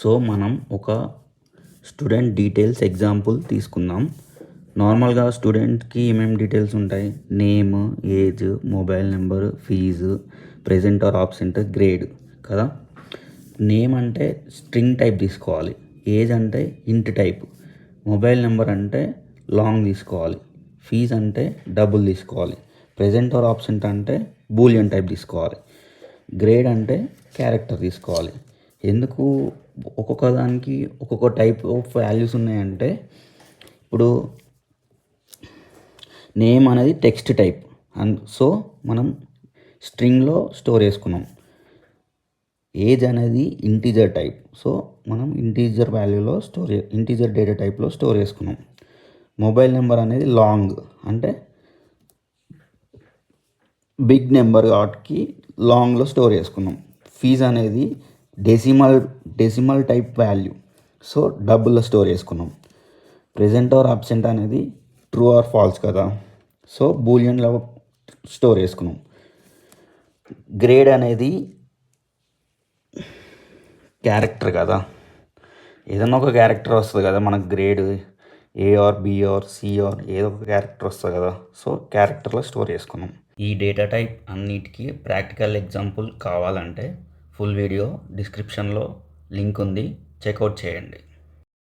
So మనం ఒక student details example తీసుకుందాం. నార్మల్గా స్టూడెంట్కి ఏమేమి డీటెయిల్స్ ఉంటాయి? Name, age, mobile number, fees, present or absent, grade కదా. నేమ్ అంటే స్ట్రింగ్ టైప్ తీసుకోవాలి, ఏజ్ అంటే ఇంట్ టైప్, మొబైల్ నెంబర్ అంటే లాంగ్ తీసుకోవాలి, ఫీజు అంటే డబుల్ తీసుకోవాలి, ప్రెజెంట్ ఆర్ ఆబ్సెంట్ అంటే బూలియన్ టైప్ తీసుకోవాలి, గ్రేడ్ అంటే క్యారెక్టర్ తీసుకోవాలి. ఎందుకు ఒక్కొక్క దానికి ఒక్కొక్క టైప్ ఆఫ్ వాల్యూస్ ఉన్నాయంటే, ఇప్పుడు నేమ్ అనేది టెక్స్ట్ టైప్ సో మనం స్ట్రింగ్లో స్టోర్ చేసుకున్నాం. ఏజ్ అనేది ఇంటీజర్ టైప్, సో మనం ఇంటీజర్ వాల్యూలో ఇంటీజర్ డేటా టైప్లో స్టోర్ చేసుకున్నాం. మొబైల్ నెంబర్ అనేది లాంగ్ అంటే బిగ్ నెంబర్ వాటికి లాంగ్లో స్టోర్ చేసుకున్నాం. ఫీజ్ అనేది డెసిమల్ టైప్ వాల్యూ, సో డబుల్లో స్టోర్ చేసుకున్నాం. ప్రెజెంట్ ఆర్ అబ్సెంట్ అనేది ట్రూ ఆర్ ఫాల్స్ కదా, సో బూలియన్లో స్టోర్ చేసుకున్నాం. గ్రేడ్ అనేది క్యారెక్టర్ కదా, ఏదైనా ఒక క్యారెక్టర్ వస్తుంది కదా మనకు. Grade A or B or C or ఏదో ఒక క్యారెక్టర్ వస్తుంది కదా, సో క్యారెక్టర్లో స్టోర్ చేసుకున్నాం. ఈ డేటా టైప్ అన్నిటికీ ప్రాక్టికల్ ఎగ్జాంపుల్ కావాలంటే ఫుల్ వీడియో డిస్క్రిప్షన్లో లింక్ ఉంది, చెక్అవుట్ చేయండి.